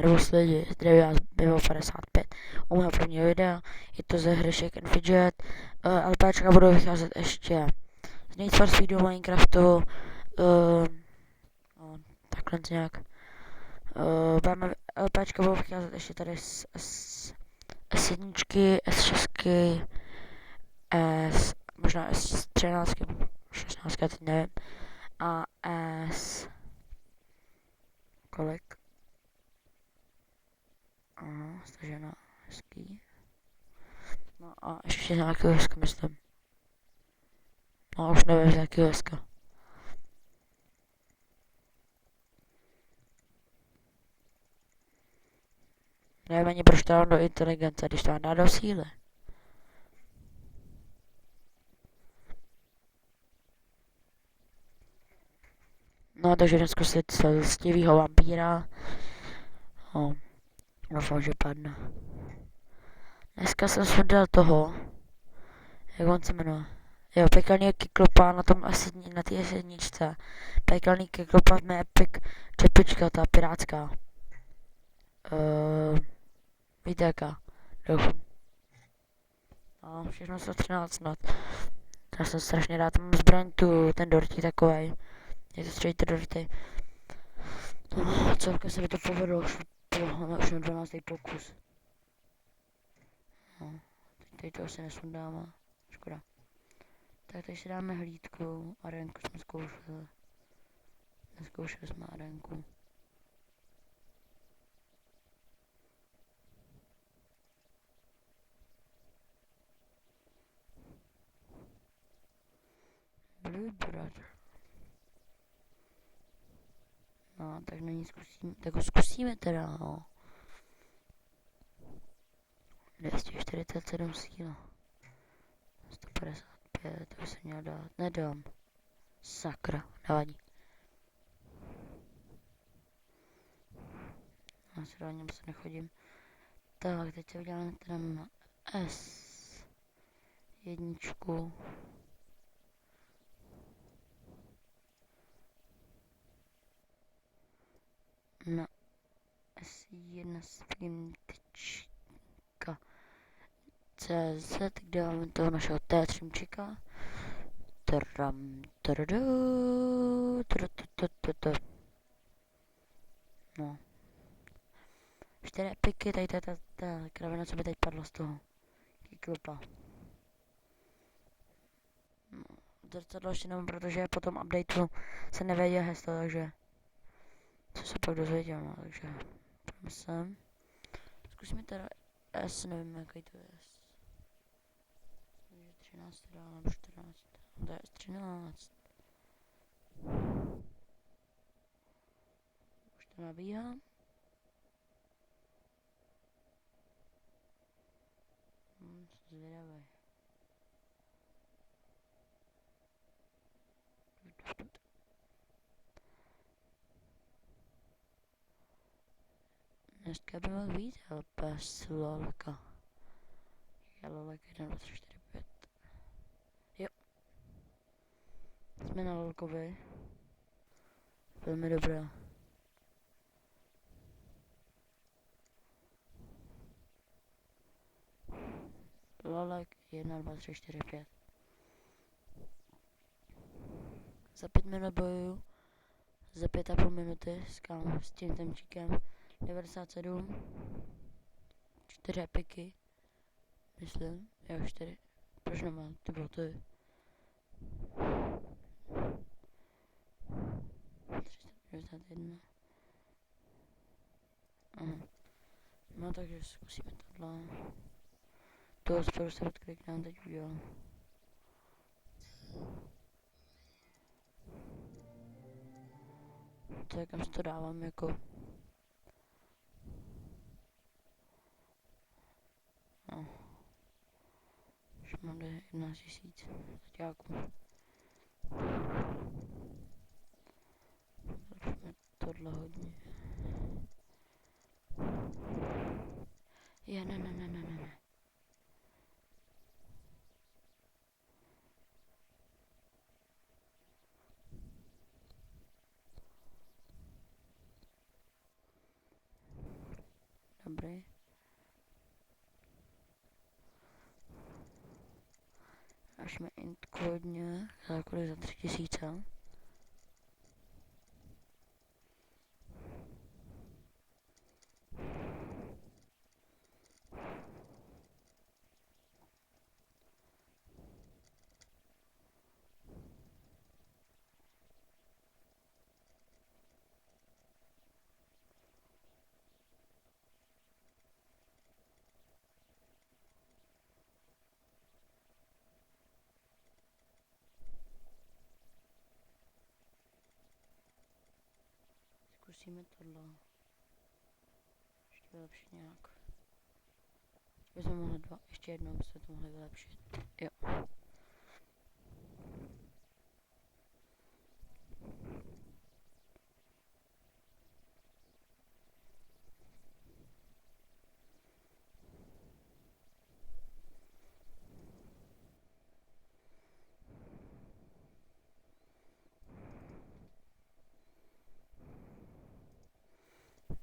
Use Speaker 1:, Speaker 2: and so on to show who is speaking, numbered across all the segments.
Speaker 1: Růst lidi, zdraví vás bylo 55. U mého prvního videa je to ze hry Shake and Fidget. LPčka budou vycházet ještě z Need for Speedu, Minecraftu, takhle nějak. LPčka budou vycházet ještě tady z S1, S6, možná S13, 16, teď nevím. A S... kolik? Aha, stažená, hezký. No a ještě nějakého hezka, myslím. No už nevím, z jakého hezka. Nevím ani proč to dám do inteligence, když to dá do síly. No takže jdem zkusit stivýho vampíra. Doufám, že padne. Dneska jsem sundal toho, jak on se jmenuje. Jo, pekelný kyklopa na tom asi, na té sedničce. Pekelný kyklopa v mé epic čepička, ta pirátská. Víte jaká? Doufám. No, všechno 113 snad. Já jsem strašně rád, mám zbraň tu, ten Dorty takovej. Je to střelíte Dorty. No, celkem se mi to povedlo, už na 12. pokus. No, teď to asi nesundáme, škoda. Tak teď si dáme hlídku, arénku jsme zkoušeli. Neskoušeli jsme arénku. Blue Brother. No, tak na ní zkusíme, tak ho zkusíme teda, no. 247 síla. 155, to by se měl dát, nedám. Sakra, nevadí. Já si do něm se nechodím. Tak, teď se uděláme teda na S. Jedničku. Na S1 sprintička CZ, kde máme toho našeho T3čka. No. 4 epiky, tady ta kravina, co by teď padla z toho. Kyklopa. No, zrcadlo ještě nemám, protože po tom updateu se nevěděl heslo, takže co se pak dozvěděl, no, takže pojďme sem. Zkusíme teda S, nevím jaký to je S. 13 dál, nebo 14, to je S13. Už to nabíhá. Zvědavý. Dneska by mohl být LPS lolka. Je lolek 1, 2, 3, 4, 5. Jo. Jsme na lolkovi. Velmi dobrá. Lolek 1, 2, 3, 4, 5. Za 5 minut bojuju. Za 5,5 minuty s tím temčíkem. 97. 4 epiky. Myslím. Jo, 4. Proč nemám? Ty bylo ty. 391. Aha. No takže zkusíme tohle. To spolu se odkliknám teď udělám. Tak kam si to dávám jako. No. Už mám 11 000 zaťáků. Zlepšíme tohle hodně. Ne. Dobrý. Až mi int kodně, kolik za 3000. Zkusíme tohle. Ještě vylepšit nějak. Bychom mohli ještě jednou bychom to mohli vylepšit. Jo.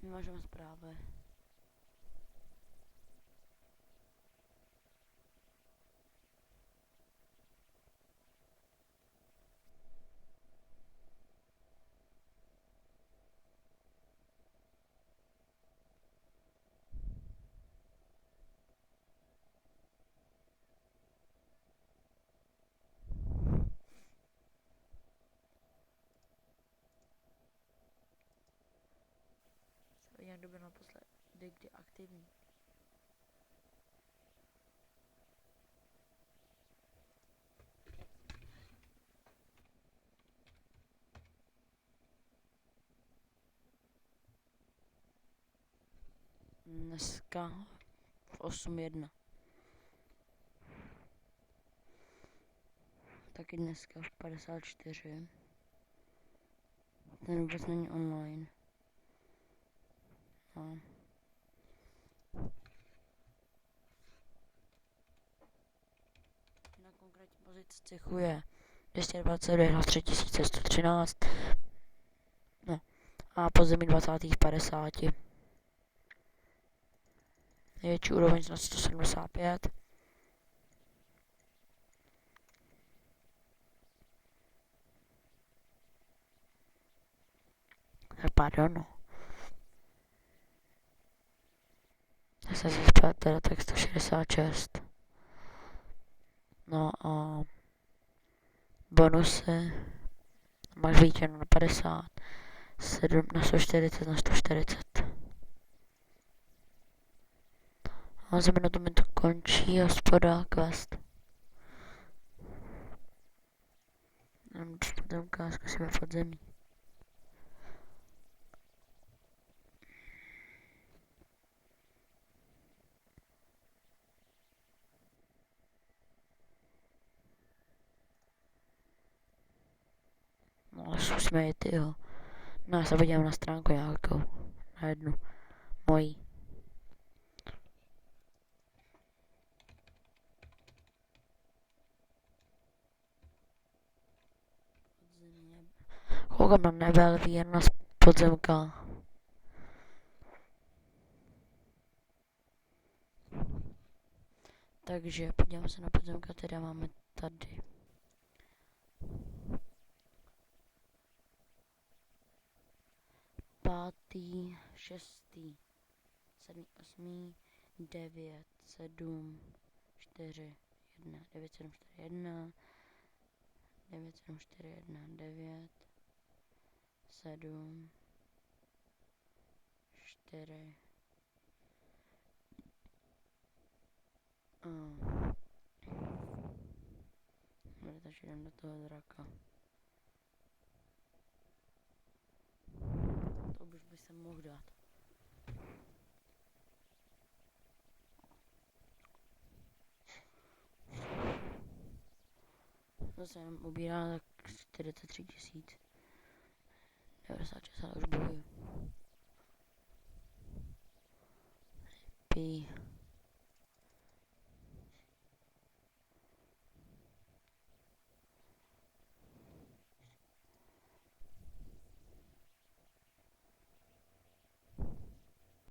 Speaker 1: Vymažeme zprávy. Jak doby naposledy, kdy aktivní. Dneska v 8:01. Taky dneska v 54. Ten vůbec není online. No. Na konkrétní pozici cechu je 229 na 3113. No. A podzemí 20. 50. Největší úroveň na 175. Pardon, no. Já jsem si zpět teda tak 166. No a bonusy. Máš vítěno na 50. 7 na 140 na 140. A za minutu mi to končí, hospoda, quest. Podzemka, zkusíme podzemí. No ale zkusíme jít, jo. No já se podívám na stránku nějakou. Na jednu. Mojí. Koukám na nebe, jen na podzemka. Takže podívám se na podzemka, teda máme tady. Pátý, 6. 7, 8, 9, 7, 4, 1, 9, 7, 4, 1, 9, 7, 4, 1, 9, 7, 4, Dobře, takže jdem do toho draka. To už by se mohl dát. Zase jenom ubírá tak 43 000. 96, ale už bojuju. Pí.